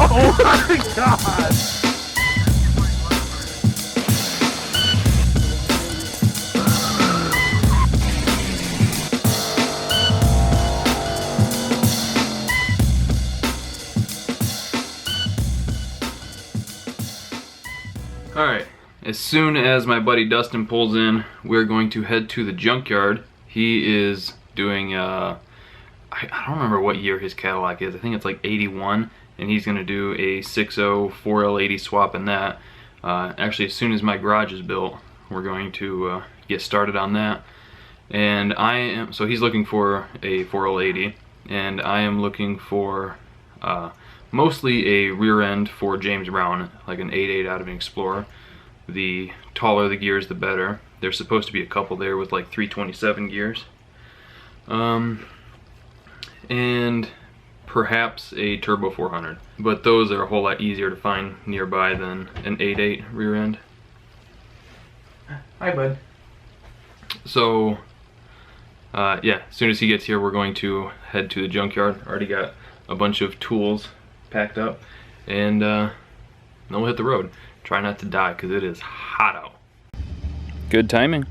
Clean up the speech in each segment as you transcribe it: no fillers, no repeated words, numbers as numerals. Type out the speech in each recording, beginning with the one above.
Oh my god! Alright, as soon as my buddy Dustin pulls in, we're going to head to the junkyard. He is doing, I don't remember what year his Cadillac is. I think it's like 81, and he's going to do a 6.0 4L80 swap in that. Actually, as soon as my garage is built, we're going to get started on that. And so he's looking for a 4L80, and I am looking for mostly a rear end for James Brown, like an 8.8 out of an Explorer. The taller the gears, the better. There's supposed to be a couple there with like 327 gears. And perhaps a Turbo 400. But those are a whole lot easier to find nearby than an 8.8 rear end. Hi, bud. So, yeah, as soon as he gets here, we're going to head to the junkyard. Already got a bunch of tools packed up, and then we'll hit the road. Try not to die because it is hot out. Good timing.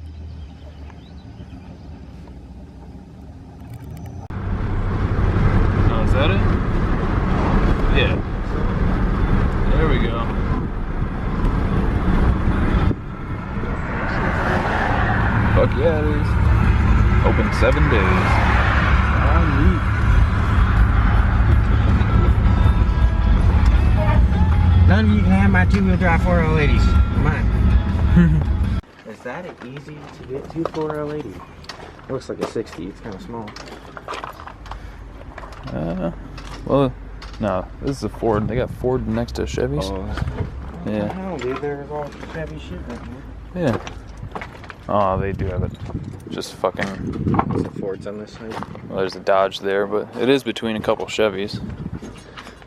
Oh, is that it? Yeah. There we go. Fuck yeah, it is. Open 7 days. None of you can have my 2-wheel drive 4L80s. Mine. Is that an easy to get to 4L80? It looks like a 60. It's kind of small. Well, no. This is a Ford. They got Ford next to Chevys. Oh. Yeah. What the hell, dude? There's all Chevy shit right here. Yeah. Oh, they do have it. Just fucking. There's the Fords on this side. Well, there's a Dodge there, but it is between a couple Chevys.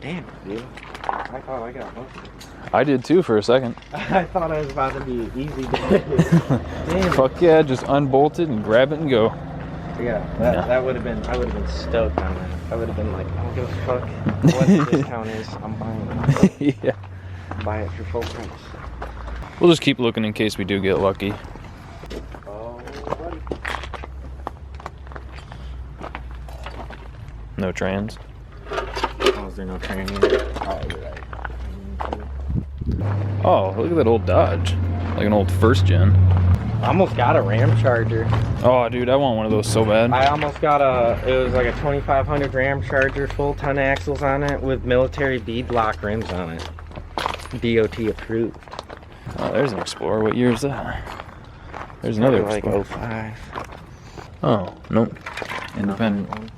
Damn, dude. I thought I got most of it. I did too for a second. I thought I was about to be easy to Damn. Fuck yeah, just unbolt it and grab it and go. Yeah, that would have been, I would have been stoked on that. I would have been like, I don't give a fuck what the discount is, I'm buying it. Yeah. Buy it for full price. We'll just keep looking in case we do get lucky. Oh, buddy. No trans. Oh, is there no train here? Oh, you're right. Oh, look at that old Dodge. Like an old first gen. I almost got a Ram Charger. Oh, dude, I want one of those so bad. I almost got it was like a 2500 Ram Charger, full ton axles on it with military beadlock rims on it. DOT approved. Oh, there's an Explorer. What year is that? There's another like Explorer. 05. Oh, nope. Independent.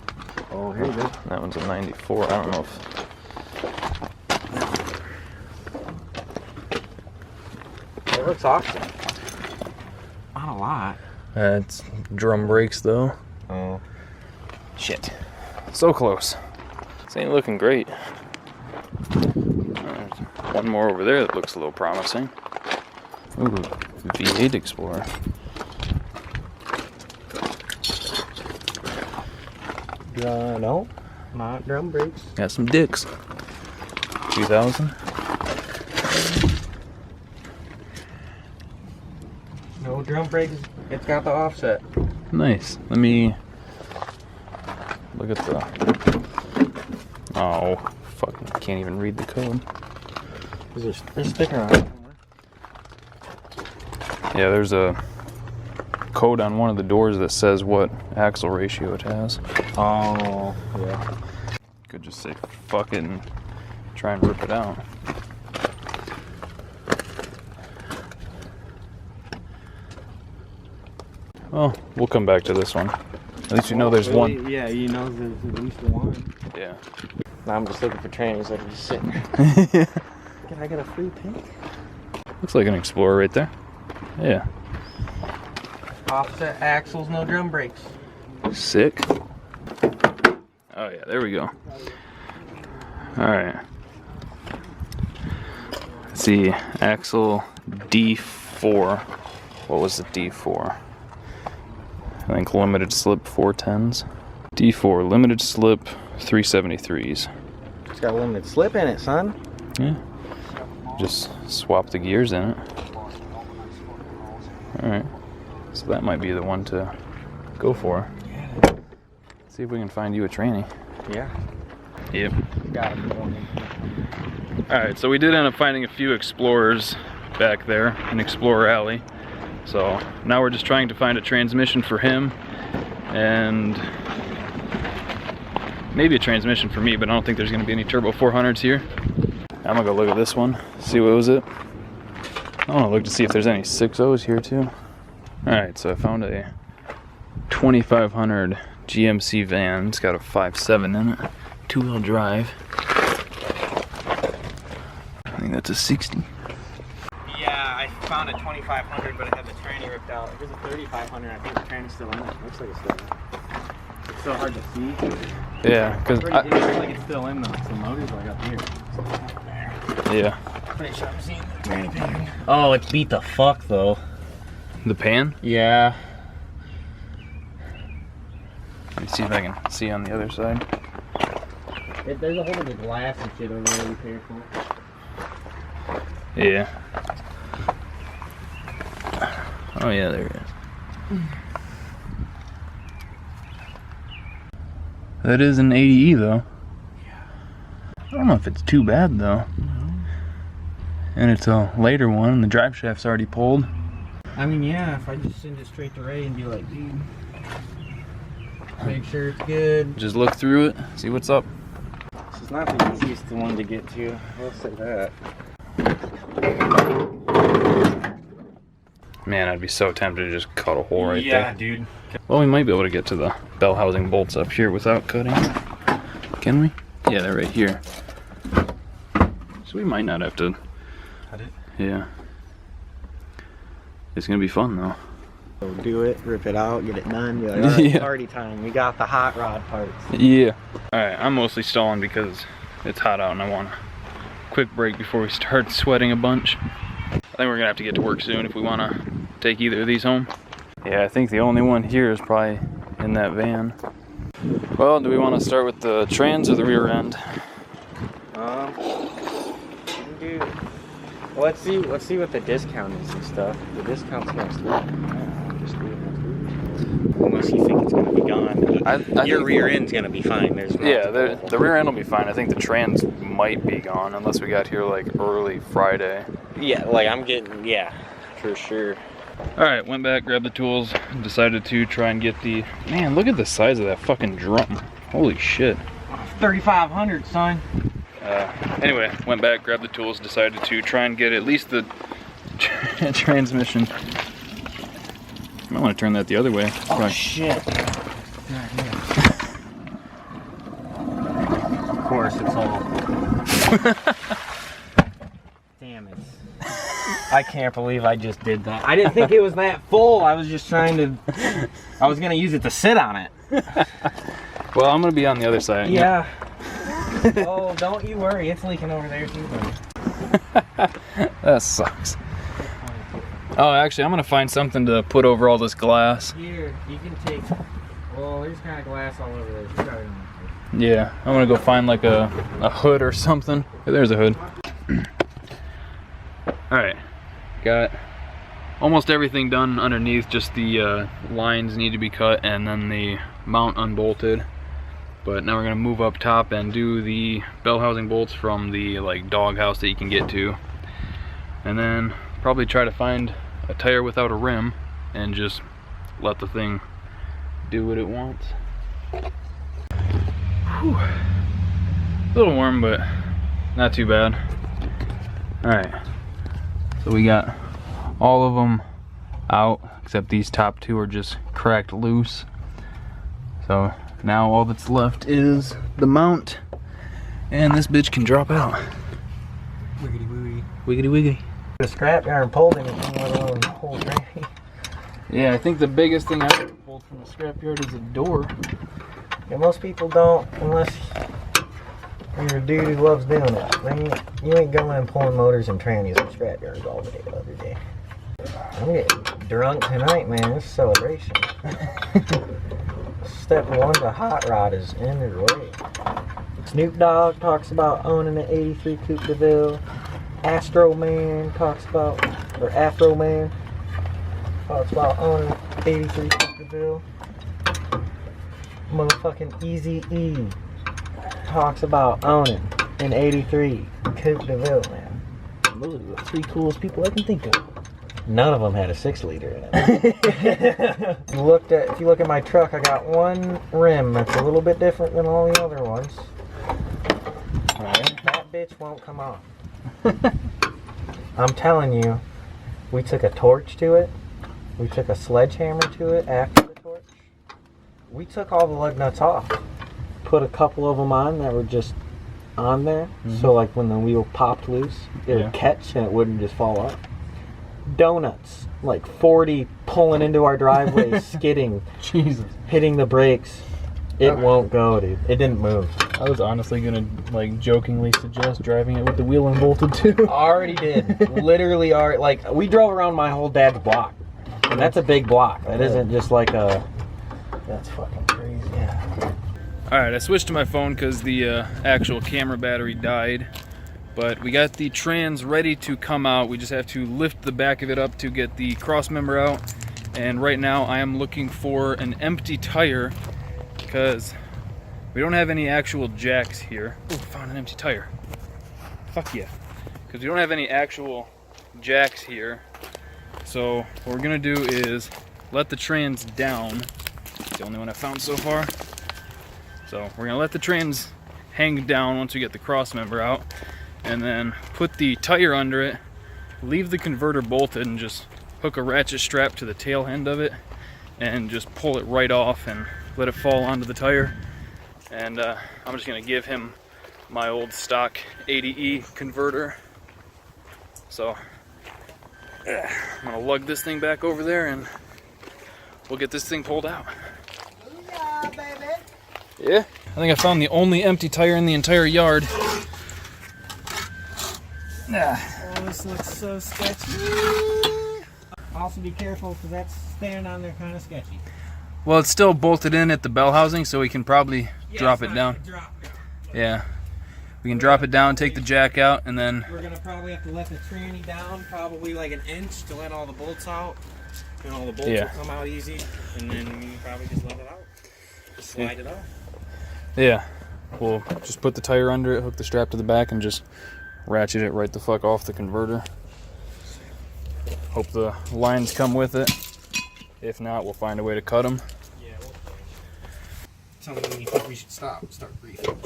Oh, here you go. That one's a 94. I don't know if... It looks awesome. Not a lot. It's drum brakes, though. Oh. Shit. So close. This ain't looking great. There's one more over there that looks a little promising. Ooh, V8 Explorer. No, not drum brakes. Got some dicks. 2000. No drum brakes. It's got the offset. Nice. Let me look at the... Oh, fucking can't even read the code. There's a sticker on it. Yeah, there's a code on one of the doors that says what axle ratio it has. Oh, yeah. Could just say fuck it and try and rip it out. Well, we'll come back to this one. At least you know there's really, one. Yeah, you know there's at least one. Yeah. Now I'm just looking for trannies that are just sitting there. Can I get a free pick? Looks like an Explorer right there. Yeah. Offset axles, no drum brakes. Sick. Oh yeah, there we go. Alright. Let's see, axle D4. What was the D4? I think limited slip 410s. D4, limited slip 373s. It's got a limited slip in it, son. Yeah. Just swap the gears in it. Alright. So that might be the one to go for. Yeah. See if we can find you a tranny. Yeah. Yep. Got it. Alright, so we did end up finding a few Explorers back there in Explorer Alley. So now we're just trying to find a transmission for him and maybe a transmission for me, but I don't think there's going to be any Turbo 400s here. I'm going to go look at this one, see what was it. I want to look to see if there's any 6.0s here too. Alright, so I found a 2500 GMC van. It's got a 5.7 in it, 2-wheel drive. I think that's a 60. Yeah, I found a 2500, but it had the tranny ripped out. Here's a 3500. I think the tranny's still in it. Looks like it's still in it. It's so hard to see. Yeah, because It looks like it's still in the motor's like up here. yeah. Pretty sure I'm seeing the tranny pan. Oh, it's beat the fuck though. The pan? Yeah. Let me see if I can see on the other side. There's a whole bunch of glass and shit over there. Be careful. Yeah. Oh yeah, there it is. That is an 80E though. I don't know if it's too bad though. And it's a later one, the drive shaft's already pulled. I mean, yeah, if I just send it straight to Ray and be like, dude, make sure it's good. Just look through it, see what's up. This is not the easiest one to get to. I'll say that. Man, I'd be so tempted to just cut a hole right there. Yeah, dude. Well, we might be able to get to the bell housing bolts up here without cutting. Can we? Yeah, they're right here. So we might not have to. Cut it? Yeah. It's gonna be fun though. So do it, rip it out, get it done. Be like, all right, Yeah. party time. We got the hot rod parts. Yeah. Alright, I'm mostly stalling because it's hot out and I want a quick break before we start sweating a bunch. I think we're gonna have to get to work soon if we want to take either of these home. Yeah, I think the only one here is probably in that van. Well, do we want to start with the trans or the rear end? Dude. Well, let's see what the discount is and stuff. The discount's next week. Yeah, just do it next week. Unless you think it's gonna be gone. Your rear end's gonna be fine. There's Yeah, the rear end will be fine. I think the trans might be gone unless we got here like early Friday. Yeah, like I'm getting, yeah, for sure. Alright, went back, grabbed the tools, decided to try and get the... Man, look at the size of that fucking drum. Holy shit. 3,500, son. Anyway, went back, grabbed the tools, decided to try and get at least the transmission. I might want to turn that the other way. Oh, Probably. shit. Of course, it's all... Damn it. I can't believe I just did that. I didn't think it was that full. I was just trying to... I was going to use it to sit on it. Well, I'm going to be on the other side. Yeah. Oh, don't you worry. It's leaking over there, too. That sucks. Oh, actually, I'm going to find something to put over all this glass. Here, you can take... Well, there's kind of glass all over there. Sorry. Yeah, I'm going to go find like a hood or something. Hey, there's a hood. Alright, got almost everything done underneath, just the lines need to be cut and then the mount unbolted. But now we're going to move up top and do the bell housing bolts from the like dog house that you can get to. And then probably try to find a tire without a rim and just let the thing do what it wants. Whew. A little warm, but not too bad. Alright. So we got all of them out, except these top two are just cracked loose. So now all that's left is the mount, and this bitch can drop out. Wiggity wiggity. Wiggity wiggity. The scrapyard pulled anything, let alone the whole tranny. Yeah, I think the biggest thing I ever pulled from the scrapyard is a door. Yeah, most people don't, unless you're a dude who loves doing it. Then you ain't going pulling motors and trannies and scrapyards all day, every day. I'm getting drunk tonight, man. It's a celebration. Step one to hot rod is underway. Snoop Dogg talks about owning an 83 Coupe de Ville. Astro Man talks about, or Afro Man talks about owning an 83 Coupe de Ville. Motherfucking Easy E talks about owning an 83 Coupe de Ville, man. Those are the 3 coolest people I can think of. None of them had a 6-liter in it. If you look at my truck, I got one rim that's a little bit different than all the other ones. Alright, that bitch won't come off. I'm telling you, we took a torch to it. We took a sledgehammer to it after the torch. We took all the lug nuts off. Put a couple of them on that were just on there. So like when the wheel popped loose, it would catch and it wouldn't just fall off. Donuts, like 40 pulling into our driveway, skidding, Jesus, hitting the brakes. It won't go, dude. It didn't move. I was honestly gonna like jokingly suggest driving it with the wheel unbolted too. Already did. Literally, like we drove around my whole dad's block, and that's a big block. That isn't just like a. That's fucking crazy. Yeah. All right, I switched to my phone because the actual camera battery died. But we got the trans ready to come out. We just have to lift the back of it up to get the cross member out. And right now I am looking for an empty tire because we don't have any actual jacks here. Oh, found an empty tire. Fuck yeah. Because we don't have any actual jacks here. So what we're gonna do is let the trans down. It's the only one I found so far. So we're gonna let the trans hang down once we get the cross member out. And then put the tire under it, leave the converter bolted, and just hook a ratchet strap to the tail end of it and just pull it right off and let it fall onto the tire. And I'm just gonna give him my old stock 80E converter. So I'm gonna lug this thing back over there and we'll get this thing pulled out. Yeah, baby. Yeah, I think I found the only empty tire in the entire yard. Oh, this looks so sketchy. Also be careful because that's standing on there kind of sketchy. Well, it's still bolted in at the bell housing, so we can probably drop it down. Yeah. We can drop it down, take the jack out, and then... We're going to probably have to let the tranny down probably like an inch to let all the bolts out. And all the bolts will come out easy. And then we can probably just let it out. Just slide it off. Yeah. We'll just put the tire under it, hook the strap to the back, and just ratchet it right the fuck off the converter. Hope the lines come with it. If not, we'll find a way to cut them. Yeah, tell me when you think we should start briefing.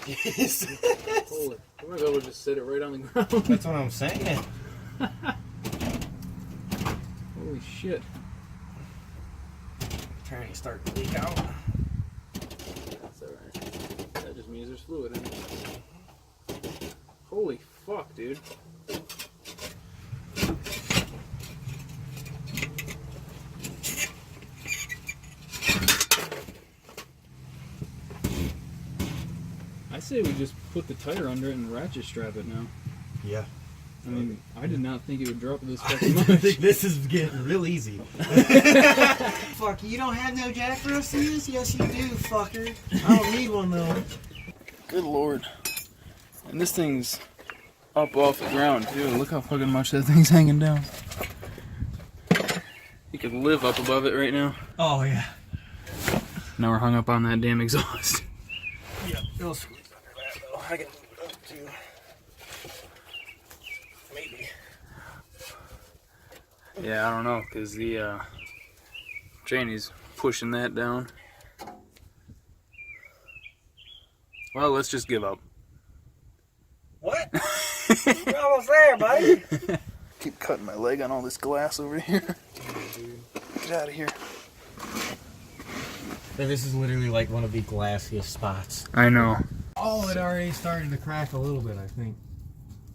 Yes. Holy, I might be able to just set it right on the ground. That's what I'm saying. Holy shit. Trying to start to leak out. That's alright. That just means there's fluid in it. Holy fuck, dude. I say we just put the tire under it and ratchet strap it now. Yeah. I mean, I did not think it would drop this I fucking much. think this is getting real easy. Fuck, you don't have no jack for us to use? Yes, you do, fucker. I don't need one, though. Good lord. And this thing's up off the ground, too. Look how fucking much that thing's hanging down. You could live up above it right now. Oh, yeah. Now we're hung up on that damn exhaust. Yep, it'll squeeze under that, though. I can move it up, too. Maybe. Yeah, I don't know, because the tranny's pushing that down. Well, let's just give up. What? You're almost there, buddy. Keep cutting my leg on all this glass over here. Get out of here. This is literally like one of the glassiest spots. I know. Oh, it already started to crack a little bit, I think.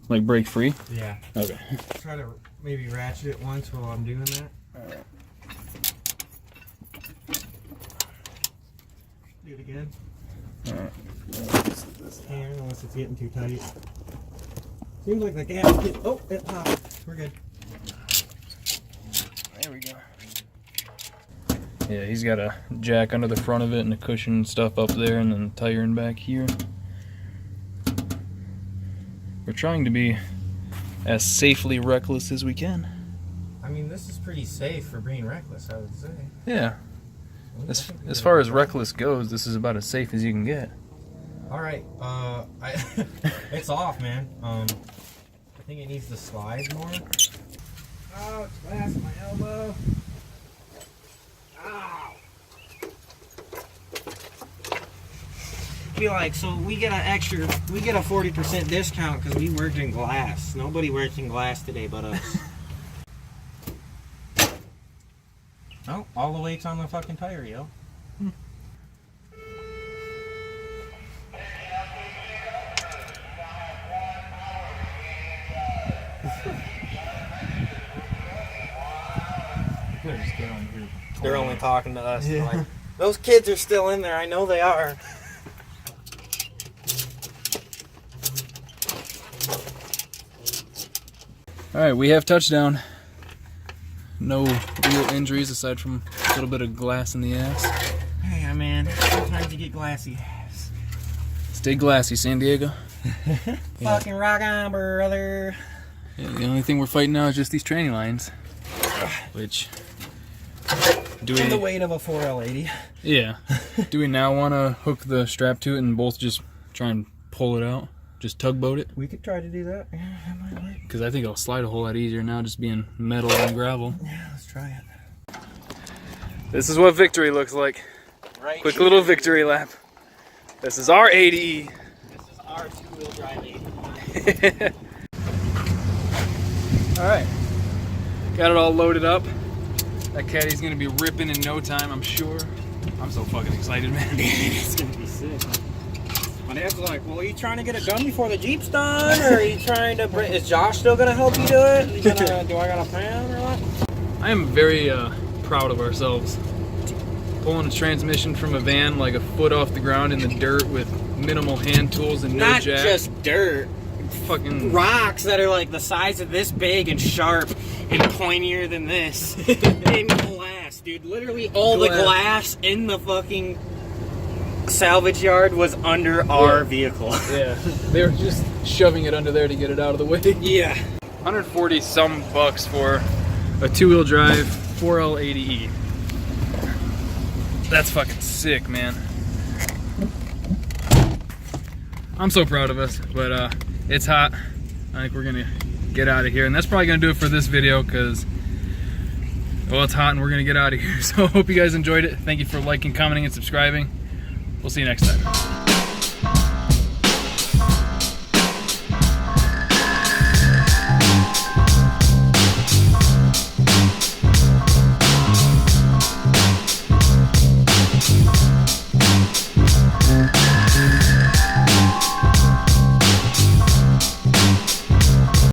Like break free? Yeah. Okay. Try to maybe ratchet it once while I'm doing that. Alright. Do it again. Alright. Here, unless it's getting too tight. Seems like the gas get. Oh, it popped. We're good. Yeah, he's got a jack under the front of it and a cushion stuff up there, and then tire in back here. We're trying to be as safely reckless as we can. I mean, this is pretty safe for being reckless, I would say. Yeah. As far as reckless goes, this is about as safe as you can get. All right, it's off, man. I think it needs to slide more. Oh, it's glass in my elbow. Ow. Be like, so we get a 40% discount because we worked in glass. Nobody worked in glass today but us. Oh, all the weight's on the fucking tire, yo. They're only talking to us. Yeah. Like, those kids are still in there. I know they are. All right, we have touchdown. No real injuries aside from a little bit of glass in the ass. Yeah, man. Sometimes you get glassy ass. Stay glassy, San Diego. Fucking rock on, brother. Yeah, the only thing we're fighting now is just these training lines, which And the weight of a 4L80. Yeah. Do we now want to hook the strap to it and both just try and pull it out? Just tugboat it? We could try to do that. Yeah, that might work. Because I think it'll slide a whole lot easier now, just being metal and gravel. Yeah, let's try it. This is what victory looks like. Right. Quick little victory lap. This is our 80. This is our two-wheel drive 80. Alright. Got it all loaded up. That caddy's gonna be ripping in no time, I'm sure. I'm so fucking excited, man. It's gonna be sick. My dad's like, well, are you trying to get it done before the Jeep's done? Or are you trying to bring... Is Josh still gonna help you do it? Do I got a plan or what? I am very proud of ourselves. Pulling a transmission from a van like a foot off the ground in the dirt with minimal hand tools and no Not jack. just dirt. Fucking Rocks that are like the size of this big and sharp and pointier than this. In glass, dude. Literally all the glass in the fucking salvage yard was under our vehicle. Yeah, they were just shoving it under there to get it out of the way. Yeah. 140 some bucks for a two-wheel drive 4L80E. That's fucking sick, man. I'm so proud of us, but it's hot. I think we're gonna get out of here, and that's probably gonna do it for this video because, well, it's hot and we're gonna get out of here. So I hope you guys enjoyed it. Thank you for liking, commenting, and subscribing. We'll see you next time.